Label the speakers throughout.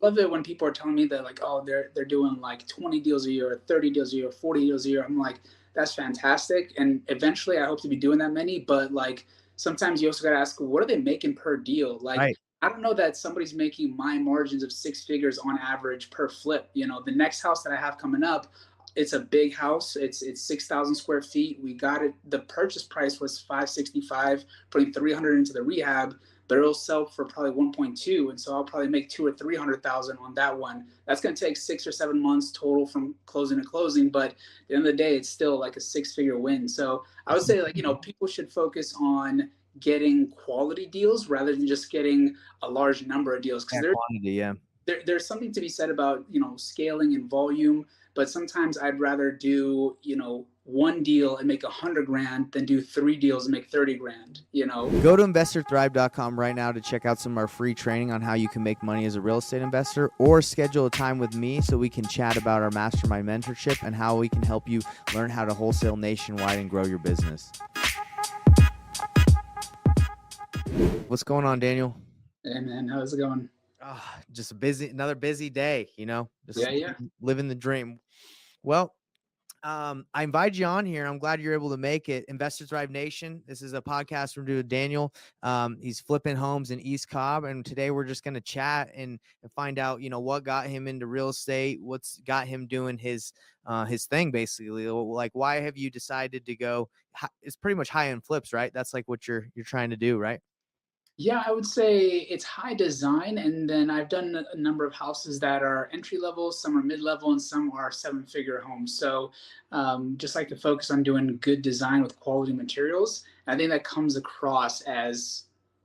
Speaker 1: love it when people are telling me that like, oh, they're doing like 20 deals a year, or 30 deals a year, 40 deals a year. I'm like, that's fantastic. And eventually I hope to be doing that many, but like sometimes you also gotta ask, what are they making per deal? Like,
Speaker 2: Right.
Speaker 1: I don't know that somebody's making my margins of six figures on average per flip. You know, the next house that I have coming up, it's a big house. It's 6,000 square feet. We got it. The purchase price was 565, putting 300 into the rehab, but it'll sell for probably 1.2, and so I'll probably make 2 or 300,000 on that one. That's going to take 6 or 7 months total from closing to closing, but at the end of the day, it's still like a six-figure win. So I would say, like, people should focus on getting quality deals rather than just getting a large number of deals, because
Speaker 2: Yeah, quantity. Yeah.
Speaker 1: there's something to be said about scaling and volume, but sometimes I'd rather do one deal and make 100 grand than do three deals and make 30 grand.
Speaker 2: Go to investorthrive.com right now to check out some of our free training on how you can make money as a real estate investor, or schedule a time with me so we can chat about our mastermind mentorship and how we can help you learn how to wholesale nationwide and grow your business. What's going on, Daniel?
Speaker 1: Hey man, how's it going?
Speaker 2: Just another busy day, just
Speaker 1: Yeah.
Speaker 2: living the dream. Well, I invited you on here. I'm glad you're able to make it. Investor Thrive Nation. This is a podcast we're doing with Daniel. He's flipping homes in East Cobb, and today we're just going to chat and find out, what got him into real estate, what's got him doing his thing, basically. Like, why have you decided to go? It's pretty much high end flips, right? That's like what you're trying to do, right?
Speaker 1: Yeah, I would say it's high design, and then I've done a number of houses that are entry level, some are mid level, and some are seven-figure homes. So, just like to focus on doing good design with quality materials. I think that comes across as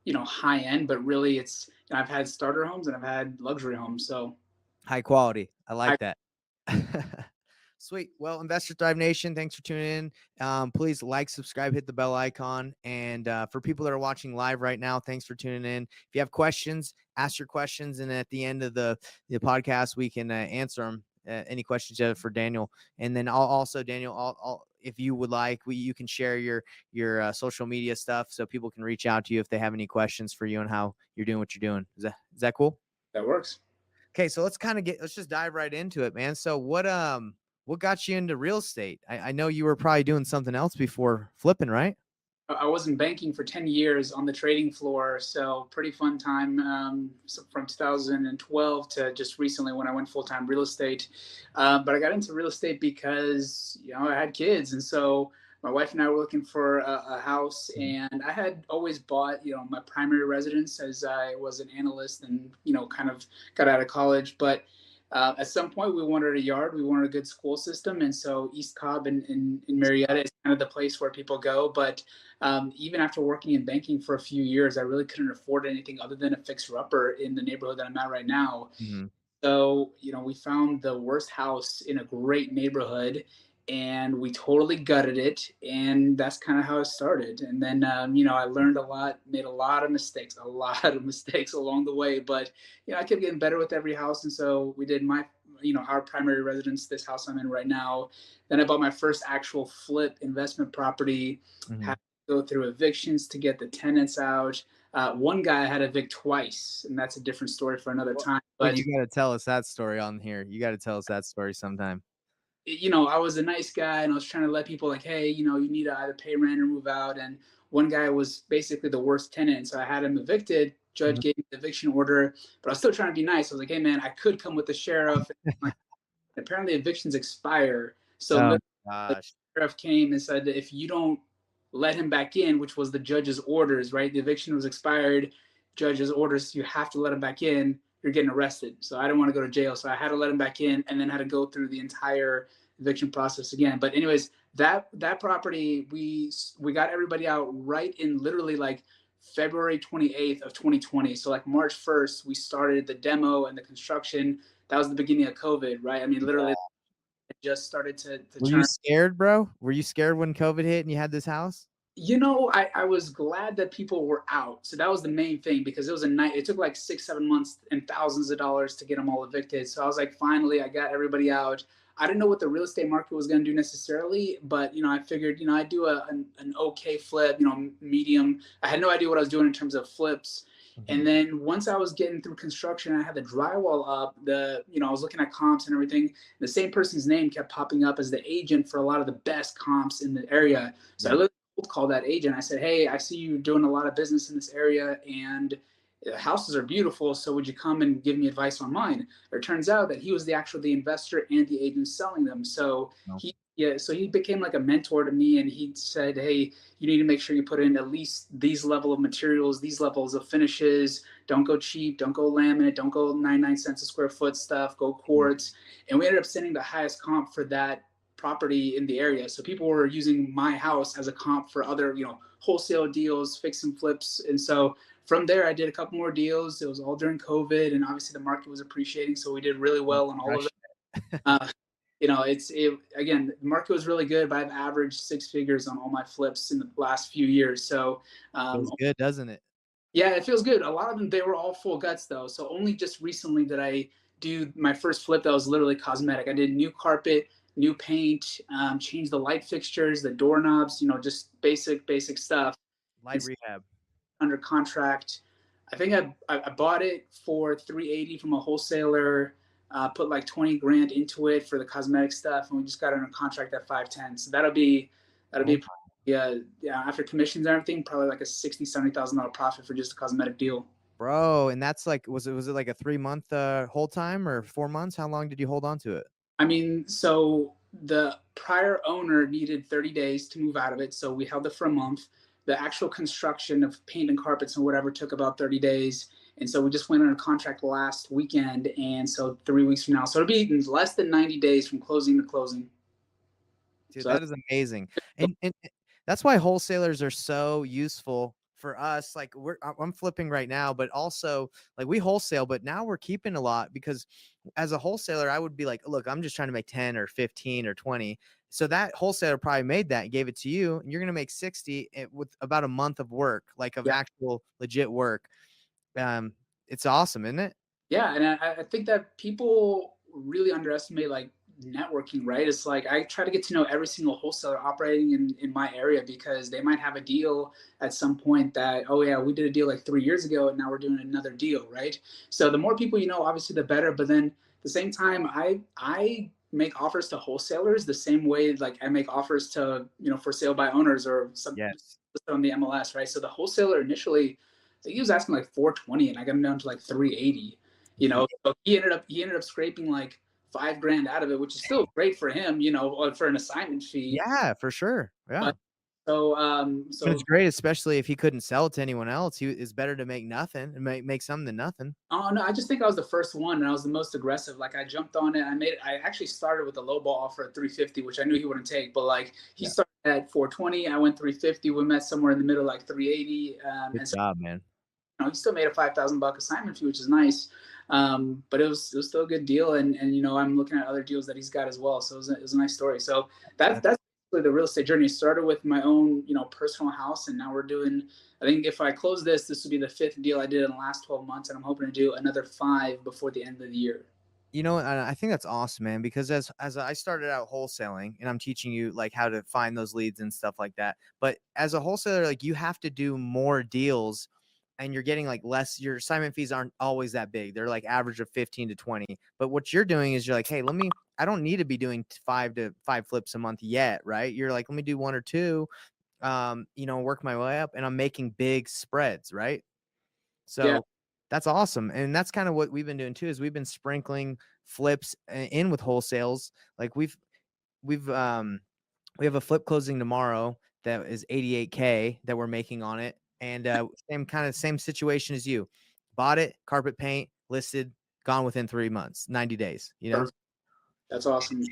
Speaker 1: high end, but really I've had starter homes and I've had luxury homes. So,
Speaker 2: High quality. I
Speaker 1: I
Speaker 2: like that. Sweet. Well, Investor Thrive Nation, thanks for tuning in. Please like, subscribe, hit the bell icon. And for people that are watching live right now, thanks for tuning in. If you have questions, ask your questions. And at the end of the podcast, we can answer them. Any questions you have for Daniel. And then Daniel, if you would like, you can share your social media stuff so people can reach out to you if they have any questions for you on how you're doing what you're doing. Is that cool?
Speaker 1: That works.
Speaker 2: Okay, so let's just dive right into it, man. So what got you into real estate? I know you were probably doing something else before flipping, right?
Speaker 1: I was in banking for 10 years on the trading floor, so pretty fun time, so from 2012 to just recently when I went full-time real estate. But I got into real estate because I had kids, and so my wife and I were looking for a house, and I had always bought my primary residence as I was an analyst and kind of got out of college. But at some point, we wanted a yard. We wanted a good school system, and so East Cobb in Marietta is kind of the place where people go. But even after working in banking for a few years, I really couldn't afford anything other than a fixer-upper in the neighborhood that I'm at right now.
Speaker 2: Mm-hmm.
Speaker 1: So, we found the worst house in a great neighborhood, and we totally gutted it. And that's kind of how it started. And then, I learned a lot, made a lot of mistakes, along the way. But, I kept getting better with every house. And so we did our primary residence, this house I'm in right now. Then I bought my first actual flip investment property,
Speaker 2: Mm-hmm.
Speaker 1: had to go through evictions to get the tenants out. One guy I had to evict twice, and that's a different story for another time.
Speaker 2: Well,
Speaker 1: But
Speaker 2: you got to tell us that story on here. You got to tell us that story sometime.
Speaker 1: I was a nice guy, and I was trying to let people like, hey, you need to either pay rent or move out. And one guy was basically the worst tenant, so I had him evicted. Judge
Speaker 2: Mhm.
Speaker 1: gave me the eviction order, but I was still trying to be nice. I was like, hey man, I could come with the sheriff. Like, apparently evictions expire, so
Speaker 2: Oh
Speaker 1: literally the
Speaker 2: gosh.
Speaker 1: sheriff came and said that if you don't let him back in, which was the judge's orders, right? The eviction was expired, judge's orders, you have to let him back in. You're getting arrested. So I didn't want to go to jail, so I had to let him back in, and then had to go through the entire eviction process again. But anyways, that property, we got everybody out right in literally like February 28th of 2020. So like March 1st, we started the demo and the construction. That was the beginning of COVID, right? I mean, literally it just started to
Speaker 2: Were you
Speaker 1: turn.
Speaker 2: scared, bro? Were you scared when COVID hit and you had this house?
Speaker 1: I was glad that people were out. So that was the main thing, because it was a night. It took like 6, 7 months and thousands of dollars to get them all evicted. So I was like, finally, I got everybody out. I didn't know what the real estate market was going to do necessarily, but I figured, I'd do an okay flip, medium. I had no idea what I was doing in terms of flips.
Speaker 2: Mhm.
Speaker 1: And then once I was getting through construction, I had the drywall up. I was looking at comps and everything. The same person's name kept popping up as the agent for a lot of the best comps in the area. So I
Speaker 2: Yeah.
Speaker 1: literally called that agent. I said, "Hey, I see you doing a lot of business in this area, and the houses are beautiful. So would you come and give me advice on mine?" It turns out that he was the investor and the agent selling them. So
Speaker 2: No.
Speaker 1: he became like a mentor to me, and he said, "Hey, you need to make sure you put in at least these level of materials, these levels of finishes. Don't go cheap, don't go laminate, don't go 99 cents a square foot stuff, go
Speaker 2: Mhm.
Speaker 1: quartz." And we ended up sending the highest comp for that property in the area. So people were using my house as a comp for other, wholesale deals, fix and flips. And so from there, I did a couple more deals. It was all during COVID, and obviously the market was appreciating. So we did really
Speaker 2: You
Speaker 1: well on all of it.
Speaker 2: crushed it.
Speaker 1: Uh, again, the market was really good, but I've averaged six figures on all my flips in the last few years. So,
Speaker 2: Feels
Speaker 1: um,
Speaker 2: good, doesn't it?
Speaker 1: yeah, it feels good. A lot of them, they were all full guts though. So only just recently did I do my first flip that was literally cosmetic. I did new carpet, new paint, changed the light fixtures, the doorknobs, just basic stuff.
Speaker 2: Light
Speaker 1: It's
Speaker 2: rehab.
Speaker 1: under contract. I think I bought it for 380 from a wholesaler. Put like 20 grand into it for the cosmetic stuff, and we just got under contract at 510. So that'll be
Speaker 2: Oh,
Speaker 1: yeah, after commissions and everything, probably like a 60-70 thousand dollar profit for just a cosmetic deal.
Speaker 2: bro, and that's like, was it like a 3 month hold time or 4 months? How long did you hold on to it?
Speaker 1: I mean, so the prior owner needed 30 days to move out of it, so we held it for a month. The actual construction of paint and carpets and whatever took about 30 days. And so we just went on a contract last weekend. And so 3 weeks from now. So it'll be less than 90 days from closing to closing.
Speaker 2: Dude,
Speaker 1: So
Speaker 2: that is amazing. And that's why wholesalers are so useful for us. Like I'm flipping right now, but also like we wholesale, but now we're keeping a lot because as a wholesaler, I would be like, look, I'm just trying to make 10 or 15 or 20. So that wholesaler probably made that, gave it to you, and you're gonna make 60 with about a month of work, like of
Speaker 1: yeah.
Speaker 2: actual legit work. Um, it's awesome, isn't it?
Speaker 1: Yeah, and I think that people really underestimate like networking, right? It's like I try to get to know every single wholesaler operating in my area because they might have a deal at some point that, oh yeah, we did a deal like 3 years ago and now we're doing another deal, right? So the more people you know, obviously the better. But then at the same time, I make offers to wholesalers the same way like I make offers to, for sale by owners or some
Speaker 2: Yes.
Speaker 1: on the MLS, right? So the wholesaler initially, I think he was asking like 420 and I got him down to like 380. So he ended up scraping like 5 grand out of it, which is still great for him, for an assignment fee.
Speaker 2: Yeah, for sure. Yeah.
Speaker 1: But so
Speaker 2: And it's
Speaker 1: so
Speaker 2: great, especially if he couldn't sell it to anyone else. He It's better to make nothing and make something than nothing.
Speaker 1: oh no, I just think I was the first one and I was the most aggressive. Like I jumped on it. I actually started with a low ball offer at 350, which I knew he wouldn't take, but like he
Speaker 2: Yeah.
Speaker 1: started at 420, I went 350, we met somewhere in the middle, like 380.
Speaker 2: Good
Speaker 1: And so
Speaker 2: job, man.
Speaker 1: he still made a $5,000 assignment fee, which is nice. But it was still a good deal, and I'm looking at other deals that he's got as well. So it was a nice story. So that's
Speaker 2: That's
Speaker 1: that's basically the real estate journey. It started with my own personal house, and now we're doing. I think if I close this will be the fifth deal I did in the last 12 months, and I'm hoping to do another five before the end of the year.
Speaker 2: I think that's awesome, man, because as I started out wholesaling and I'm teaching you like how to find those leads and stuff like that. But as a wholesaler, like you have to do more deals and you're getting like less, your assignment fees aren't always that big. They're like average of 15 to 20. But what you're doing is you're like, hey, I don't need to be doing 5 flips a month yet, right? You're like, let me do one or two, work my way up, and I'm making big spreads, right?
Speaker 1: Yeah,
Speaker 2: So that's awesome. And that's kind of what we've been doing too, is we've been sprinkling flips in with wholesales. Like we have a flip closing tomorrow that is 88K that we're making on it. And same situation as you. Bought it, carpet paint, listed, gone within 3 months, 90 days, you know?
Speaker 1: perfect. That's awesome.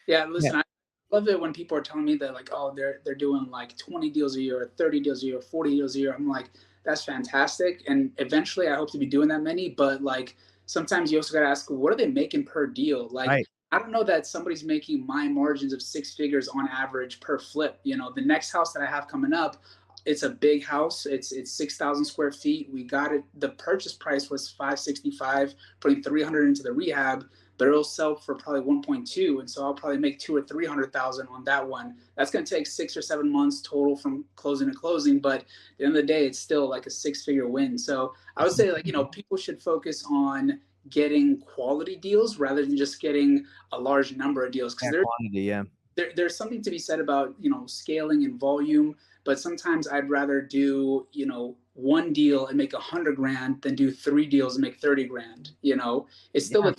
Speaker 1: Yeah,
Speaker 2: Yeah.
Speaker 1: listen, I love it when people are telling me that like, oh, they're doing like 20 deals a year, or 30 deals a year, or 40 deals a year. I'm like, that's fantastic. And eventually I hope to be doing that many, but like sometimes you also gotta ask, what are they making per deal? Like,
Speaker 2: Right.
Speaker 1: I don't know that somebody's making my margins of six figures on average per flip. The next house that I have coming up, it's a big house. It's 6,000 square feet. We got it. The purchase price was 565, putting 300 into the rehab. but it'll sell for probably 1.2, and so I'll probably make 2 or 300,000 on that one. That's going to take 6 or 7 months total from closing to closing, but at the end of the day, it's still like a six-figure win. So I would say, like, people should focus on getting quality deals rather than just getting a large number of deals, because
Speaker 2: Yeah, quantity. Yeah.
Speaker 1: there's something to be said about scaling and volume, but sometimes I'd rather do one deal and make 100 grand than do three deals and make 30 grand. It's still
Speaker 2: Yeah.
Speaker 1: a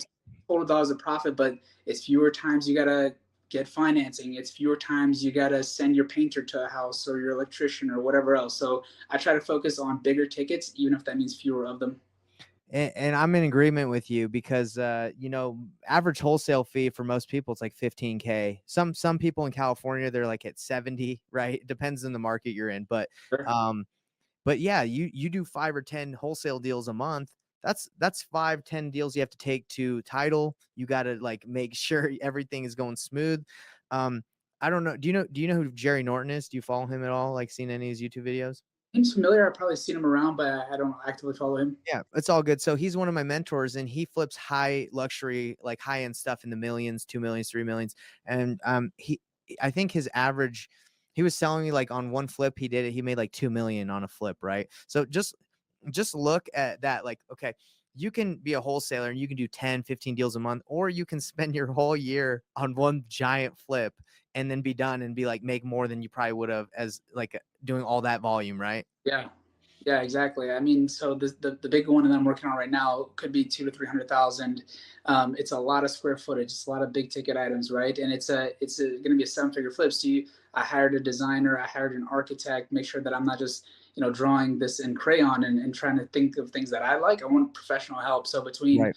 Speaker 1: total dollars of profit, but it's fewer times you gotta get financing, it's fewer times you gotta send your painter to a house or your electrician or whatever else. So I try to focus on bigger tickets, even if that means fewer of them.
Speaker 2: And I'm in agreement with you because average wholesale fee for most people it's like 15K. Some people in California they're like at 70, right? It depends on the market you're in,
Speaker 1: Sure.
Speaker 2: but yeah, you do 5 or 10 wholesale deals a month. That's 5, 10 deals you have to take to title. You got to like make sure everything is going smooth. Um, I don't know. Do you know who Jerry Norton is? Do you follow him at all? Like seen any of his YouTube videos?
Speaker 1: Seems familiar. I've probably seen him around, but I don't actively follow him.
Speaker 2: Yeah, it's all good. So he's one of my mentors and he flips high luxury, like high end stuff in the millions, 2 millions, 3 millions. And I think his average, he was selling me like on one flip, he made like 2 million on a flip, right? So just look at that. Like, okay, you can be a wholesaler and you can do 10, 15 deals a month, or you can spend your whole year on one giant flip and then be done and be like, make more than you probably would have as like doing all that volume, right?
Speaker 1: Yeah. Yeah, exactly. I mean, so the big one that I'm working on right now could be 2 to 300,000. It's a lot of square footage. It's a lot of big ticket items, right? And it's going to be a seven-figure flip. So I hired a designer, I hired an architect, make sure that I'm not just drawing this in crayon and trying to think of things that I like. I want professional help. So between
Speaker 2: Right.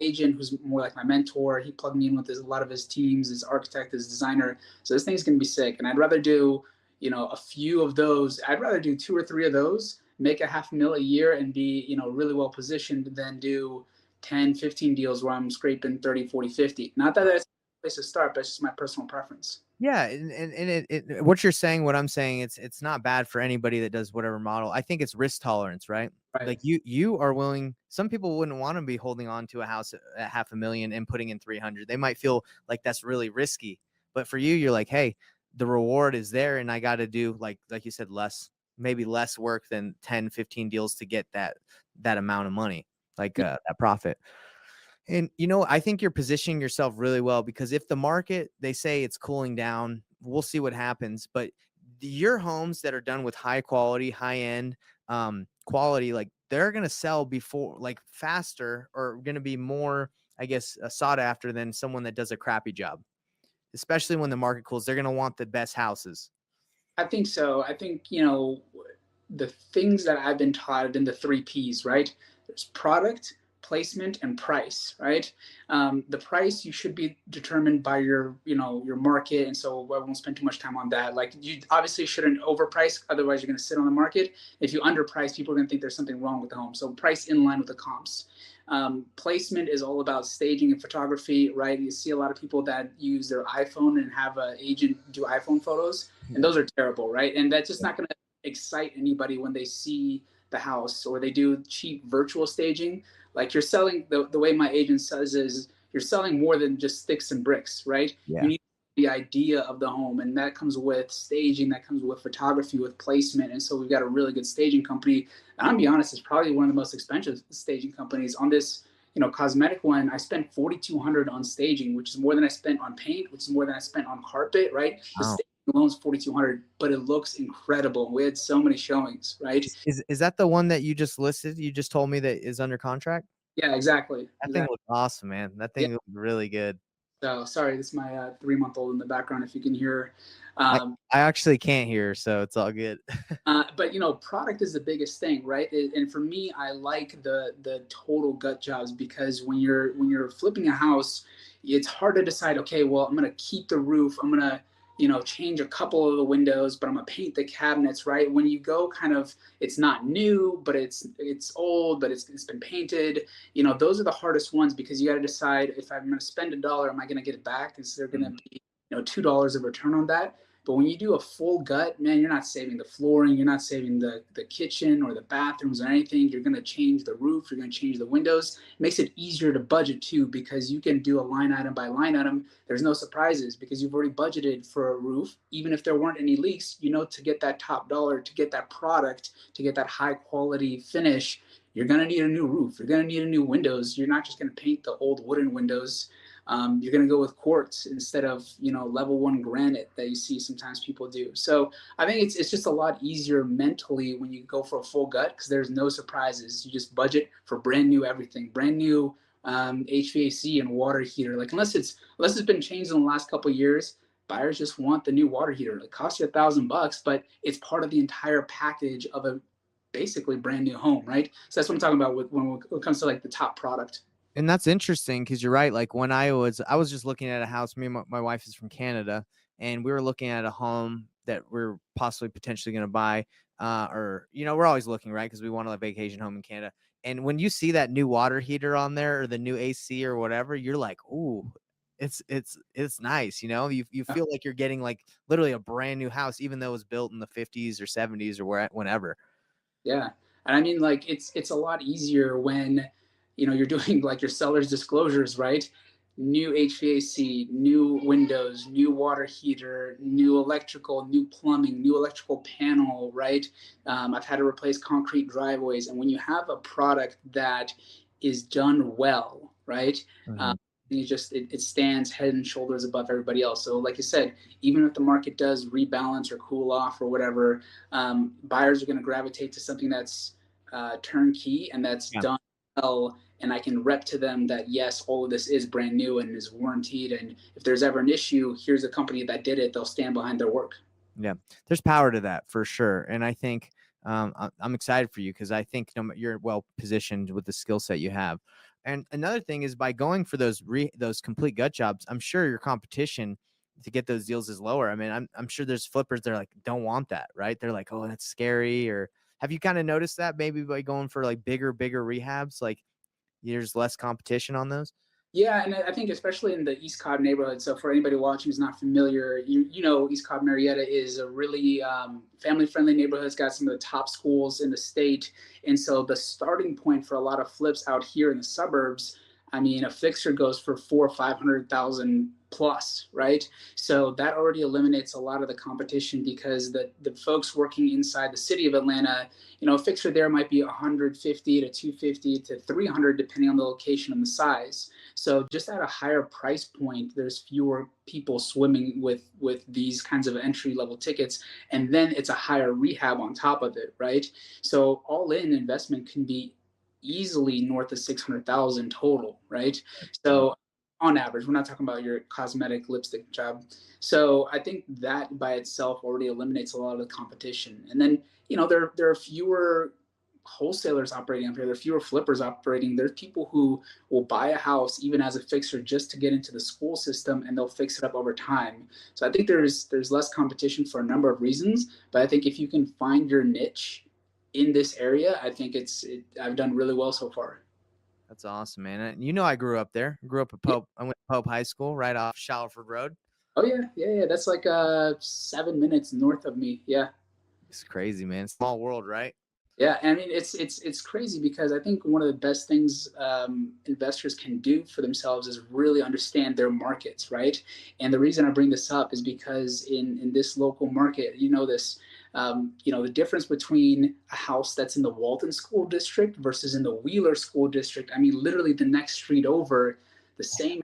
Speaker 1: agent, who's more like my mentor, he plugged me in with a lot of his teams, his architect, his designer. So this thing's gonna be sick. And I'd rather do, a few of those. I'd rather do two or three of those, make a 500,000 a year and be, really well positioned than do 10, 15 deals where I'm scraping 30, 40, 50. Not that that's a place to start, but it's just my personal preference.
Speaker 2: Yeah, and what you're saying, what I'm saying, it's not bad for anybody that does whatever model. I think it's risk tolerance, right?
Speaker 1: Right.
Speaker 2: Like you are willing. Some people wouldn't want to be holding on to a house at 500,000 and putting in 300. They might feel like that's really risky. But for you, you're like, hey, the reward is there, and I got to do like you said, maybe less work than 10, 15 deals to get that amount of money, like that profit. And I think you're positioning yourself really well because if the market, they say it's cooling down, we'll see what happens. But your homes that are done with high quality, high end quality, like they're gonna sell before, like faster, or gonna be more, I guess, sought after than someone that does a crappy job. Especially when the market cools, they're gonna want the best houses.
Speaker 1: I think so. I think, the things that I've been taught have been the three P's, right? There's product, placement, and price, right? The price you should be determined by your market, and so I won't spend too much time on that. Like, you obviously shouldn't overprice, otherwise you're going to sit on the market. If you underprice, people are going to think there's something wrong with the home. So price in line with the comps. Placement is all about staging and photography, right? You see a lot of people that use their iPhone and have an agent do iPhone photos, and those are terrible, right? And that's just not going to excite anybody when they see the house, or they do cheap virtual staging. Like, you're selling, the way my agent says is, you're selling more than just sticks and bricks, right?
Speaker 2: Yeah.
Speaker 1: You need the idea of the home, and that comes with staging, that comes with photography, with placement. And so we've got a really good staging company, and I'll be honest, it's probably one of the most expensive staging companies. On this cosmetic one, I spent 4,200 on staging, which is more than I spent on paint, which is more than I spent on carpet, right? The
Speaker 2: Wow.
Speaker 1: staging alone is 4,200, but it looks incredible. We had so many showings, right?
Speaker 2: Is that the one that you just listed? You just told me that is under contract?
Speaker 1: Yeah, exactly,
Speaker 2: That thing
Speaker 1: exactly.
Speaker 2: looks awesome, man. That
Speaker 1: Yeah.
Speaker 2: thing looks really good.
Speaker 1: So sorry, this is my 3-month-old in the background, if you can hear.
Speaker 2: I
Speaker 1: Um,
Speaker 2: I actually can't hear, so it's all good.
Speaker 1: but product is the biggest thing, right? And for me, I like the total gut jobs, because when you're flipping a house, it's hard to decide. Okay, well, I'm gonna keep the roof. I'm gonna change a couple of the windows, but I'm gonna paint the cabinets, right? When you go kind of, it's not new, but it's old, but it's been painted. Those are the hardest ones, because you got to decide, if I'm gonna spend $1, am I gonna get it back? Is there gonna
Speaker 2: Mhm.
Speaker 1: be $2 of return on that? But when you do a full gut, man, you're not saving the flooring, you're not saving the kitchen or the bathrooms or anything. You're going to change the roof, you're going to change the windows. It makes it easier to budget too, because you can do a line item by line item. There's no surprises because you've already budgeted for a roof. Even if there weren't any leaks, you know, to get that top dollar, to get that product, to get that high quality finish, you're going to need a new roof. You're going to need a new windows. You're not just going to paint the old wooden windows. You're going to go with quartz instead of, you know, level one granite that you see sometimes people do. So I think it's just a lot easier mentally when you go for a full gut because there's no surprises. You just budget for brand new everything, brand new HVAC and water heater. Like unless it's been changed in the last couple of years, buyers just want the new water heater. It costs you $1,000, but it's part of the entire package of a basically brand new home, right? So that's what I'm talking about when it comes to like the top product.
Speaker 2: And that's interesting because you're right. Like when I was just looking at a house. Me and my wife is from Canada, and we were looking at a home that we're possibly potentially going to buy. Or we're always looking, right? Because we want a vacation home in Canada. And when you see that new water heater on there or the new AC or whatever, you're like, ooh, it's nice. You feel like you're getting like literally a brand new house, even though it was built in the 50s or 70s or whenever.
Speaker 1: Yeah. And I mean, like, it's a lot easier when, you're doing like your seller's disclosures, right? New HVAC, new windows, new water heater, new electrical, new plumbing, new electrical panel, right? I've had to replace concrete driveways. And when you have a product that is done well, right?
Speaker 2: Mhm.
Speaker 1: It stands head and shoulders above everybody else. So, like you said, even if the market does rebalance or cool off or whatever, buyers are going to gravitate to something that's turnkey and that's
Speaker 2: Yeah.
Speaker 1: done well. And I can rep to them that yes, all of this is brand new and is warranted. And if there's ever an issue, here's a company that did it. They'll stand behind their work.
Speaker 2: Yeah, there's power to that for sure. And I think I'm excited for you because I think you're well positioned with the skill set you have. And another thing is by going for those complete gut jobs, I'm sure your competition to get those deals is lower. I mean, I'm sure there's flippers that are like don't want that, right? They're like, oh, that's scary. Or have you kind of noticed that maybe by going for like bigger rehabs, like there's less competition on those?
Speaker 1: Yeah, and I think especially in the East Cobb neighborhood. So for anybody watching who's not familiar, you know East Cobb Marietta is a really family-friendly neighborhood. It's got some of the top schools in the state, and so the starting point for a lot of flips out here in the suburbs. I mean, a fixture goes for 400,000 or 500,000 plus, right? So that already eliminates a lot of the competition because the folks working inside the city of Atlanta, a fixture there might be 150 to 250 to 300 depending on the location and the size. So just at a higher price point, there's fewer people swimming with these kinds of entry level tickets, and then it's a higher rehab on top of it, right? So all in investment can be easily north of 600,000 total, right?
Speaker 2: Mm.
Speaker 1: So on average, we're not talking about your cosmetic lipstick job. So I think that by itself already eliminates a lot of the competition. And then there are fewer wholesalers operating up here. There are fewer flippers operating. There's people who will buy a house even as a fixer just to get into the school system, and they'll fix it up over time. So I think there's less competition for a number of reasons, but I think if you can find your niche in this area, I think I've done really well so far.
Speaker 2: That's awesome, man. And I grew up there. Grew up at
Speaker 1: Yeah.
Speaker 2: Pope. I went to Pope High School right off Shalford Road.
Speaker 1: Oh yeah, yeah, yeah. That's like 7 minutes north of me. Yeah.
Speaker 2: It's crazy, man. Small world, right?
Speaker 1: Yeah, I mean it's crazy because I think one of the best things investors can do for themselves is really understand their markets, right? And the reason I bring this up is because in this local market, the difference between a house that's in the Walton School District versus in the Wheeler School District. I mean, literally the next street over, the same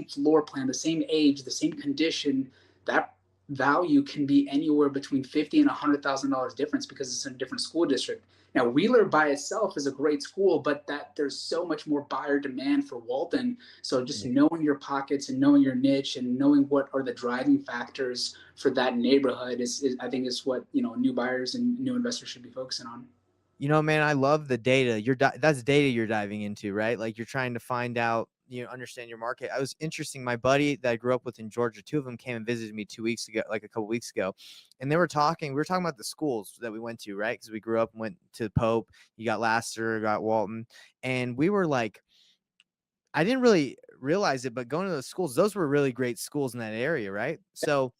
Speaker 1: floor plan, the same age, the same condition. That value can be anywhere between $50,000 and $100,000 difference because it's in a different school district. Now, Wheeler by itself is a great school, but that there's so much more buyer demand for Walton. So just
Speaker 2: Yeah.
Speaker 1: knowing your pockets and knowing your niche and knowing what are the driving factors for that neighborhood is I think is what new buyers and new investors should be focusing on.
Speaker 2: Man, I love the data. That's data you're diving into, right? Like you're trying to find out, understand your market. I was interesting. My buddy that I grew up with in Georgia, two of them came and visited me 2 weeks ago, like a couple weeks ago, and we were talking about the schools that we went to, right? Because we grew up and went to Pope. You got Laster, got Walton, and we were like, I didn't really realize it, but going to those schools, those were really great schools in that area, right? So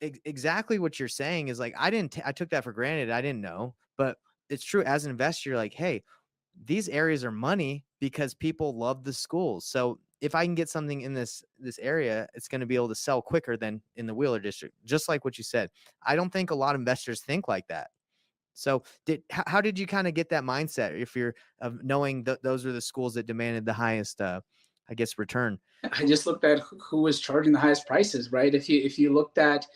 Speaker 2: exactly what you're saying is like, I took that for granted. I didn't know, but it's true. As an investor, you're like, hey, these areas are money because people love the schools. So if I can get something in this area, it's going to be able to sell quicker than in the Wheeler district. Just like what you said. I don't think a lot of investors think like that. So how did you kind of get that mindset if you're of knowing that those are the schools that demanded the highest I guess return?
Speaker 1: I just looked at who was charging the highest prices, right? If you looked at,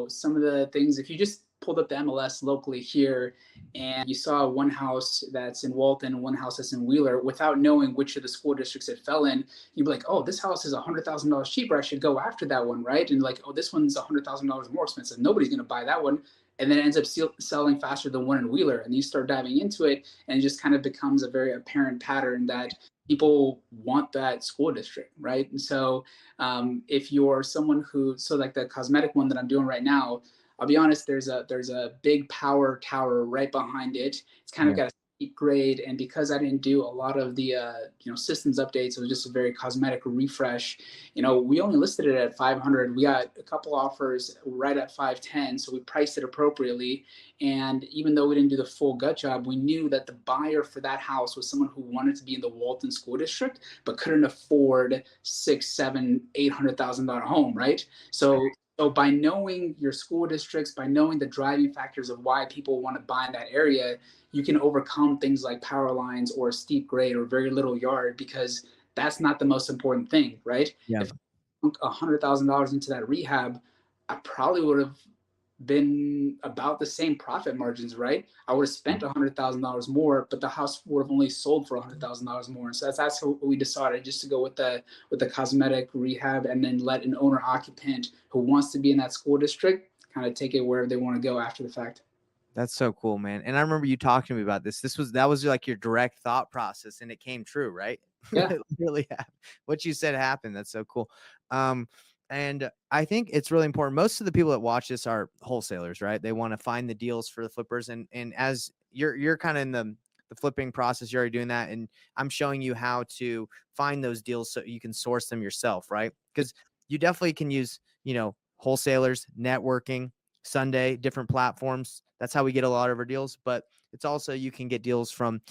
Speaker 1: some of the things, if you just pulled up the MLS locally here and you saw one house that's in Walton, one house that's in Wheeler, without knowing which of the school districts it fell in, you'd be like, oh, this house is $100,000 cheaper. I should go after that one, right? And like, oh, this one's $100,000 more expensive. Nobody's going to buy that one. And then it ends up selling faster than one in Wheeler. And you start diving into it, and it just kind of becomes a very apparent pattern that people want that school district, right? And so if you're someone who, so like the cosmetic one that I'm doing right now, I'll be honest, there's a big power tower right behind it. It's kind of
Speaker 2: Yeah.
Speaker 1: got a steep grade, and because I didn't do a lot of the systems updates, it was just a very cosmetic refresh. We only listed it at 500. We got a couple offers right at 510, so we priced it appropriately. And even though we didn't do the full gut job, we knew that the buyer for that house was someone who wanted to be in the Walton School District but couldn't afford six, seven, $800,000 home, right? So by knowing your school districts, by knowing the driving factors of why people want to buy in that area, you can overcome things like power lines or steep grade or very little yard, because that's not the most important thing, right?
Speaker 2: Yeah.
Speaker 1: If I sunk $100,000 into that rehab, I probably would have been about the same profit margins, right? I would have spent $100,000 more, but the house would have only sold for $100,000 more. And so that's what we decided, just to go with the cosmetic rehab, and then let an owner occupant who wants to be in that school district kind of take it wherever they want to go after the fact.
Speaker 2: That's so cool, man. And I remember you talking to me about this. That was like your direct thought process, and it came true, right?
Speaker 1: Yeah.
Speaker 2: It literally happened. What you said happened. That's so cool. Um, and I think it's really important. Most of the people that watch this are wholesalers, right? They want to find the deals for the flippers. And as you're kind of in the flipping process, you're already doing that. And I'm showing you how to find those deals so you can source them yourself, right? Because you definitely can use, wholesalers, networking, Sunday, different platforms. That's how we get a lot of our deals. But it's also you can get deals from,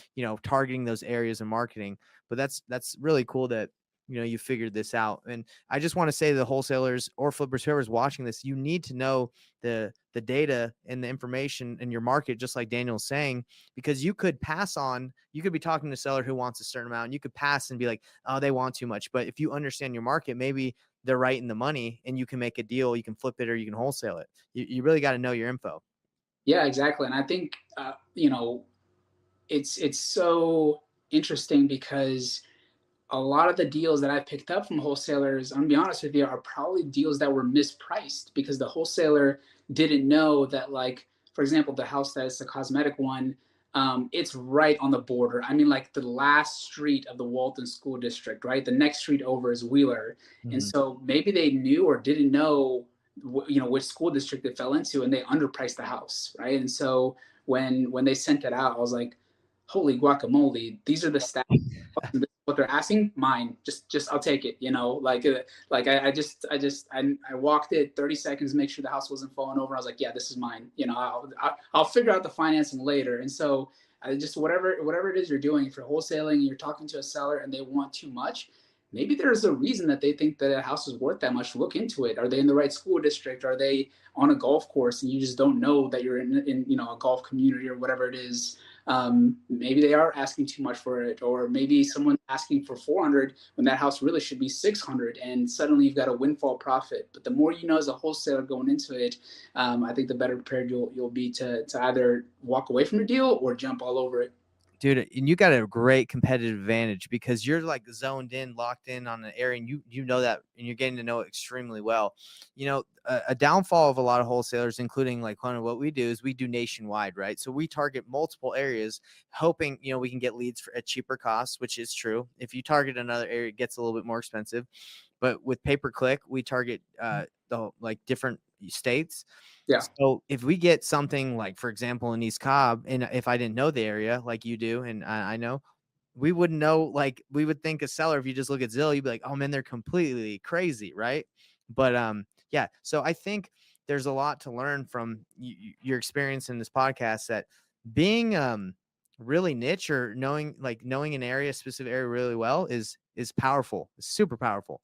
Speaker 2: targeting those areas of marketing. But that's really cool that you figured this out. And I just want to say to the wholesalers or flippers, whoever's watching this, you need to know the data and the information in your market, just like Daniel's saying, because you could be talking to a seller who wants a certain amount, and you could pass and be like, oh, they want too much. But if you understand your market, maybe they're right in the money and you can make a deal, you can flip it or you can wholesale it. You really got to know your info.
Speaker 1: Yeah, exactly. And I think, it's so interesting because a lot of the deals that I picked up from wholesalers, I'm gonna be honest with you, are probably deals that were mispriced because the wholesaler didn't know that, like, for example, the house that's the cosmetic one, it's right on the border. I mean, like the last street of the Walton School District, right? The next street over is Wheeler, and
Speaker 2: Mhm.
Speaker 1: so maybe they knew or didn't know, which school district it fell into, and they underpriced the house, right? And so when they sent it out, I was like, holy guacamole, these are the stats, what they're asking, mine. Just I'll take it. Like I walked it 30 seconds, make sure the house wasn't falling over. I was like, yeah, this is mine. I'll figure out the financing later. And so I just, whatever it is you're doing, if you're wholesaling and you're talking to a seller and they want too much, maybe there's a reason that they think that a house is worth that much. Look into it. Are they in the right school district? Are they on a golf course and you just don't know that you're in a golf community or whatever it is? Maybe they are asking too much for it, or maybe someone's asking for 400 when that house really should be 600, and suddenly you've got a windfall profit. But the more you know as a wholesaler going into it, I think the better prepared you'll be to either walk away from the deal or jump all over it.
Speaker 2: Dude, and you got a great competitive advantage because you're like zoned in, locked in on an area, and you know that, and you're getting to know it extremely well. A downfall of a lot of wholesalers, including like kind of what we do, is we do nationwide, right? So we target multiple areas, hoping we can get leads at cheaper costs, which is true. If you target another area, it gets a little bit more expensive. But with pay per click, we target the like different states.
Speaker 1: Yeah.
Speaker 2: So if we get something like, for example, in East Cobb, and if I didn't know the area like you do, and I know, we wouldn't know. Like we would think a seller, if you just look at Zillow, you'd be like, oh man, they're completely crazy, right? But yeah. So I think there's a lot to learn from your experience in this podcast, that being really niche, or knowing an area, specific area really well, is powerful. It's super powerful.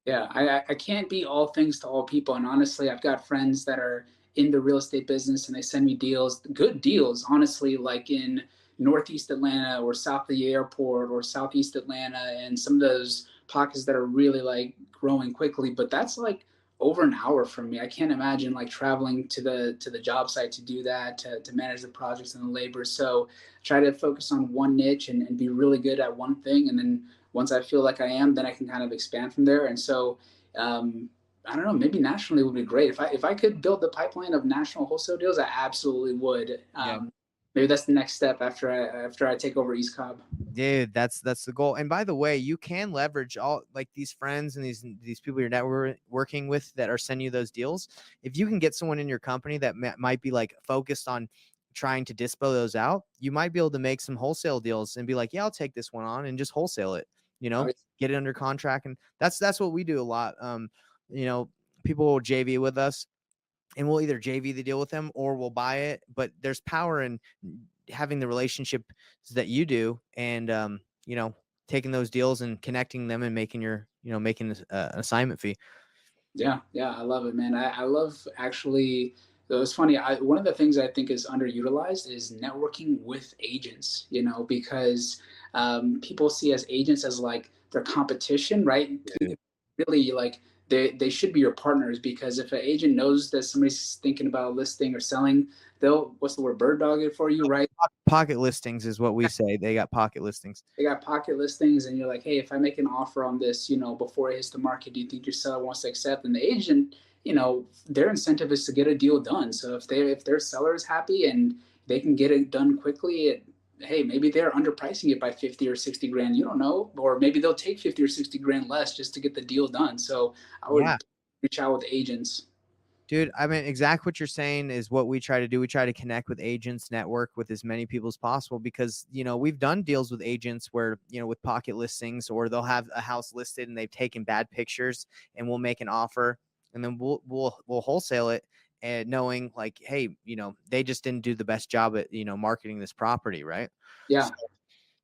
Speaker 1: Yeah, I can't be all things to all people. And honestly, I've got friends that are in the real estate business and they send me deals, good deals, honestly, like in Northeast Atlanta or south of the airport or Southeast Atlanta and some of those pockets that are really like growing quickly. But that's like over an hour from me. I can't imagine like traveling to the job site to do that, to manage the projects and the labor. So try to focus on one niche and be really good at one thing, and then once I feel like I am, then I can kind of expand from there. And so, I don't know, maybe nationally would be great. If I could build the pipeline of national wholesale deals, I absolutely would.
Speaker 2: Yeah.
Speaker 1: Maybe that's the next step after I take over East Cobb.
Speaker 2: Dude, that's the goal. And by the way, you can leverage all like these friends and these people you're networking with that are sending you those deals. If you can get someone in your company that might be like focused on trying to dispo those out, you might be able to make some wholesale deals and be like, yeah, I'll take this one on and just wholesale it,
Speaker 1: Oh,
Speaker 2: get it under contract. And that's what we do a lot. You know, people will JV with us, and we'll either JV the deal with them or we'll buy it. But there's power in having the relationship that you do, and taking those deals and connecting them and making making an assignment fee.
Speaker 1: yeah, yeah, I love it, man. I love actually. It was funny. One of the things I think is underutilized is networking with agents. Because people see as agents as like their competition, right? Really, like they should be your partners, because if an agent knows that somebody's thinking about listing or selling, they'll, what's the word, bird dog it for you, right?
Speaker 2: Pocket listings is what we say. They got pocket listings.
Speaker 1: They got pocket listings, and you're like, hey, if I make an offer on this, before it hits the market, do you think your seller wants to accept? And the agent, their incentive is to get a deal done. So if their seller is happy and they can get it done quickly, hey, maybe they're underpricing it by 50 or 60 grand. You don't know, or maybe they'll take 50 or 60 grand less just to get the deal done. So I
Speaker 2: Yeah.
Speaker 1: would reach out with agents.
Speaker 2: Dude, I mean, exactly what you're saying is what we try to do. We try to connect with agents, network with as many people as possible, because, we've done deals with agents where, with pocket listings, or they'll have a house listed and they've taken bad pictures, and we'll make an offer, and then we'll wholesale it, and knowing like, hey, they just didn't do the best job at, marketing this property. Right.
Speaker 1: Yeah.
Speaker 2: So,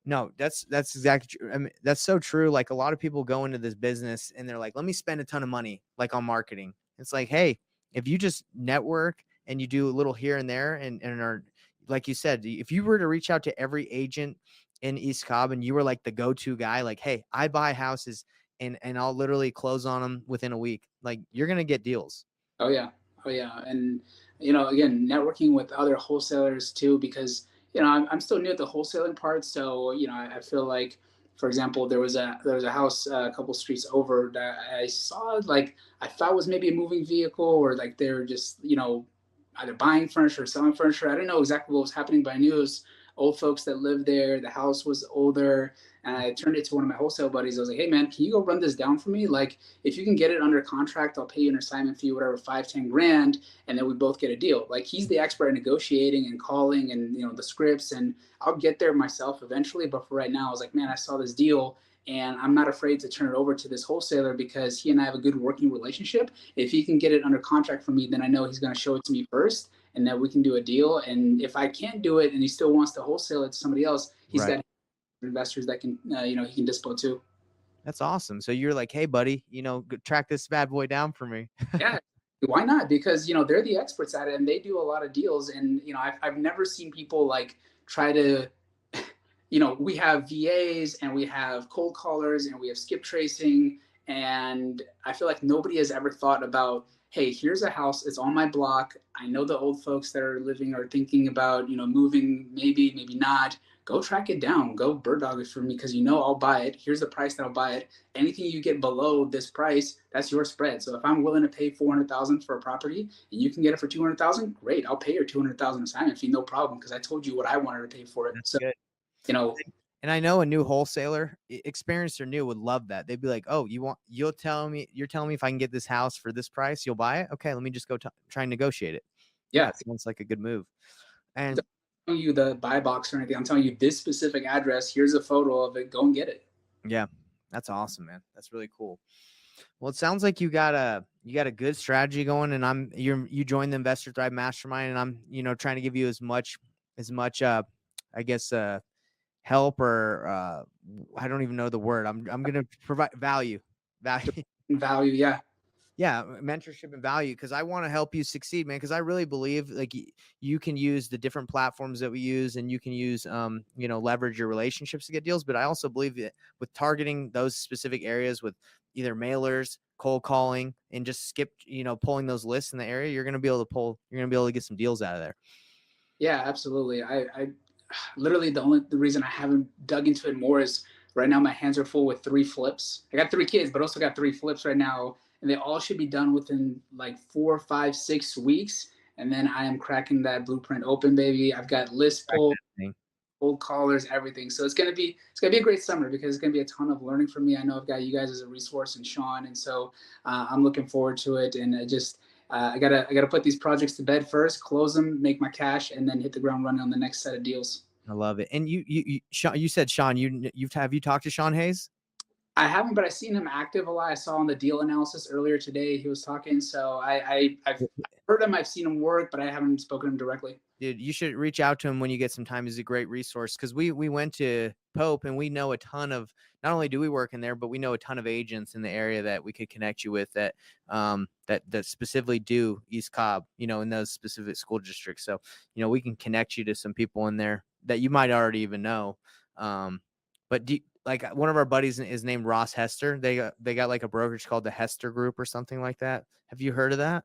Speaker 2: no, that's exactly true. I mean, that's so true. Like, a lot of people go into this business and they're like, let me spend a ton of money like on marketing. It's like, hey, if you just network and you do a little here and there, and are, like you said, if you were to reach out to every agent in East Cobb and you were like the go-to guy, like, hey, I buy houses and I'll literally close on them within a week, like, you're going to get deals.
Speaker 1: Oh yeah, oh yeah, and again, networking with other wholesalers too, because I'm still new at the wholesaling part, so I feel like, for example, there was a house a couple streets over that I saw, like, I thought was maybe a moving vehicle, or like they're just either buying furniture or selling furniture. I didn't know exactly what was happening, but I knew it was old folks that lived there. The house was older, and I turned it to one of my wholesale buddies. I was like, hey man, can you go run this down for me? Like, if you can get it under contract, I'll pay you an assignment fee, whatever, 5-10 grand, and then we both get a deal. Like, he's the expert at negotiating and calling and the scripts, and I'll get there myself eventually. But for right now, I was like, man, I saw this deal, and I'm not afraid to turn it over to this wholesaler because he and I have a good working relationship. If he can get it under contract for me, then I know he's going to show it to me first, and that we can do a deal. And if I can't do it and he still wants to wholesale it to somebody else, he's
Speaker 2: Right.
Speaker 1: got investors that can, he can dispo too.
Speaker 2: That's awesome. So you're like, hey, buddy, track this bad boy down for me.
Speaker 1: Yeah, why not? Because they're the experts at it and they do a lot of deals. And I've never seen people like try to, we have VAs and we have cold callers and we have skip tracing, and I feel like nobody has ever thought about, hey, here's a house, it's on my block. I know the old folks that are living are thinking about moving, maybe not. Go track it down, go bird dog it for me, because I'll buy it. Here's the price that I'll buy it. Anything you get below this price, that's your spread. So if I'm willing to pay 400,000 for a property and you can get it for 200,000, great, I'll pay your 200,000 assignment fee, no problem, because I told you what I wanted to pay for it.
Speaker 2: That's
Speaker 1: So
Speaker 2: good.
Speaker 1: you know
Speaker 2: And I know a new wholesaler, experienced or new, would love that. They'd be like, oh, you're telling me if I can get this house for this price, you'll buy it. Okay, let me just go try and negotiate it.
Speaker 1: yeah,
Speaker 2: That sounds like a good move.
Speaker 1: I'm
Speaker 2: And
Speaker 1: telling you the buy box or anything. I'm telling you this specific address, here's a photo of it, go and get it.
Speaker 2: yeah, that's awesome, man. That's really cool. Well, it sounds like you got a good strategy going, and you joined the Investor Thrive Mastermind, and I'm trying to give you as much I guess help or I don't even know the word. I'm gonna provide value.
Speaker 1: Value, yeah.
Speaker 2: Yeah, mentorship and value, because I want to help you succeed, man. Because I really believe like you can use the different platforms that we use, and you can use leverage your relationships to get deals. But I also believe that with targeting those specific areas with either mailers, cold calling, and just pulling those lists in the area, you're gonna be able to get some deals out of there.
Speaker 1: Yeah, absolutely. I literally the reason I haven't dug into it more is right now my hands are full with 3 flips. I got 3 kids, but also got 3 flips right now, and they all should be done within like 4, 5, 6 weeks. And then I am cracking that blueprint open, baby. I've got list
Speaker 2: Track
Speaker 1: pull,
Speaker 2: that thing.
Speaker 1: cold callers, everything. So it's gonna be a great summer because it's gonna be a ton of learning for me. I know I've got you guys as a resource and Sean, and so I'm looking forward to it. And I gotta put these projects to bed first, close them, make my cash, and then hit the ground running on the next set of deals.
Speaker 2: I love it. And you said Sean, have you talked to Sean Hayes?
Speaker 1: I haven't, but I've seen him active a lot. I saw on the deal analysis earlier today he was talking, so I've heard him, I've seen him work, but I haven't spoken to him directly.
Speaker 2: Dude, you should reach out to him when you get some time. He's a great resource because we went to Pope and we know a ton of, not only do we work in there, but we know a ton of agents in the area that we could connect you with that specifically do East Cobb, in those specific school districts. So, we can connect you to some people in there that you might already even know. But like one of our buddies is named Ross Hester. They got like a brokerage called the Hester Group or something like that. Have you heard of that?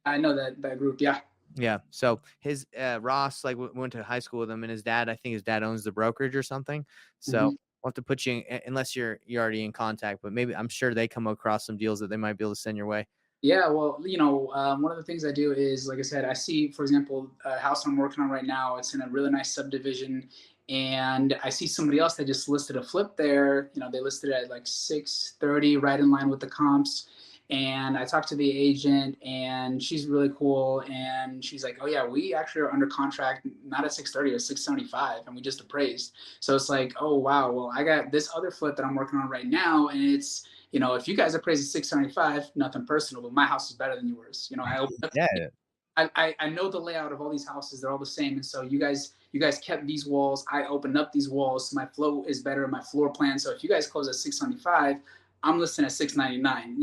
Speaker 1: I know that group, yeah.
Speaker 2: Yeah. So his Ross went to high school with him, and I think his dad owns the brokerage or something. So
Speaker 1: Hmm.
Speaker 2: we'll have to put you in, unless you're already in contact, but maybe I'm sure they come across some deals that they might be able to send your way.
Speaker 1: Yeah, well, one of the things I do is, like I said, I see, for example, a house I'm working on right now. It's in a really nice subdivision, and I see somebody else that just listed a flip there. They listed it at like 630, right in line with the comps. And I talked to the agent, and she's really cool. And she's like, "Oh yeah, we actually are under contract, not at 630 or 675, and we just appraised." So it's like, "Oh wow, well I got this other flip that I'm working on right now, and it's." If you guys appraise at 675, nothing personal, but my house is better than yours. I opened up,
Speaker 2: Yeah.
Speaker 1: I know the layout of all these houses; they're all the same, and so you guys kept these walls. I opened up these walls, so my flow is better. My floor plan. So if you guys close at 675, I'm listing at 699.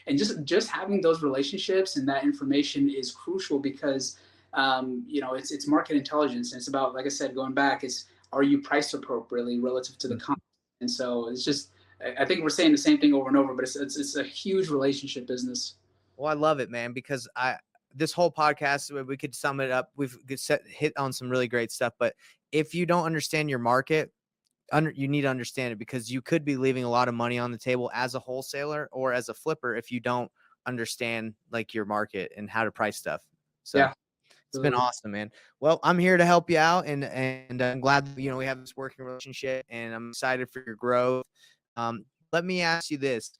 Speaker 1: And just having those relationships and that information is crucial because it's market intelligence, and it's about, like I said, going back, is are you priced appropriately relative to the comp? And so it's just I think we're saying the same thing over and over, but it's a huge relationship business.
Speaker 2: Well, I love it, man, because this whole podcast, we could sum it up. We've hit on some really great stuff, but if you don't understand your market, you need to understand it, because you could be leaving a lot of money on the table as a wholesaler or as a flipper if you don't understand like your market and how to price stuff. So
Speaker 1: Yeah,
Speaker 2: it's been
Speaker 1: absolutely.
Speaker 2: awesome, man. Well, I'm here to help you out, and I'm glad that, we have this working relationship, and I'm excited for your growth. Let me ask you this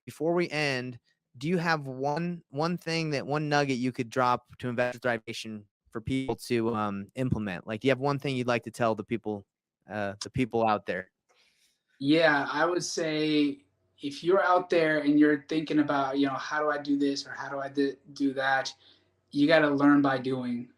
Speaker 2: before we end: do you have one nugget you could drop to Investor Thrive Nation for people to implement? Like, do you have one thing you'd like to tell the people out there?
Speaker 1: Yeah, I would say if you're out there and you're thinking about, how do I do this or how do I do that, you got to learn by doing.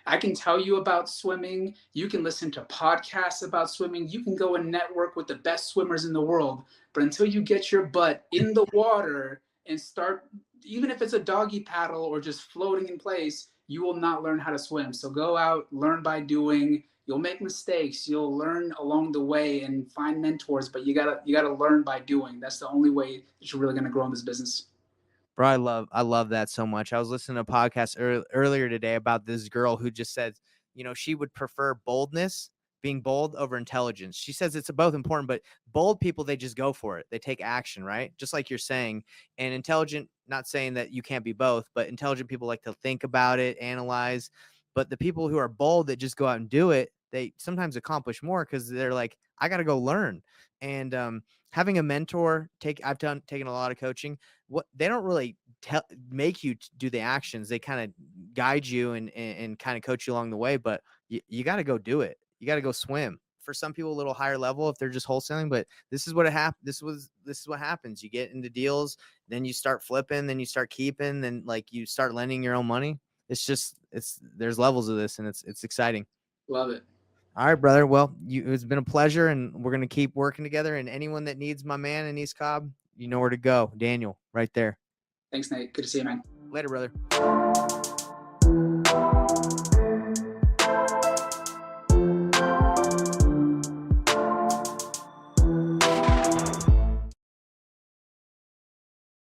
Speaker 1: I can tell you about swimming. You can listen to podcasts about swimming. You can go and network with the best swimmers in the world. But until you get your butt in the water and start, even if it's a doggy paddle or just floating in place, you will not learn how to swim. So go out, learn by doing. You'll make mistakes. You'll learn along the way and find mentors. But you gotta learn by doing. That's the only way that you're really gonna grow in this business.
Speaker 2: Bro, I love that so much. I was listening to a podcast earlier today about this girl who just said, she would prefer boldness, being bold, over intelligence. She says it's both important, but bold people, they just go for it. They take action, right? Just like you're saying. And intelligent, not saying that you can't be both, but intelligent people like to think about it, analyze. But the people who are bold that just go out and do it, they sometimes accomplish more because they're like, I got to go learn. And having a mentor, taken a lot of coaching. What they don't really make you do the actions. They kind of guide you and kind of coach you along the way, but you got to go do it. You got to go swim. for some people a little higher level if they're just wholesaling, but this is what it happened. This is what happens. You get into deals, then you start flipping, then you start keeping, then like you start lending your own money. There's levels of this, and it's exciting.
Speaker 1: Love it.
Speaker 2: All right, brother. Well, it's been a pleasure, and we're going to keep working together. And anyone that needs my man in East Cobb, you know where to go. Daniel, right there.
Speaker 1: Thanks, Nate. Good to see you, man.
Speaker 2: Later, brother.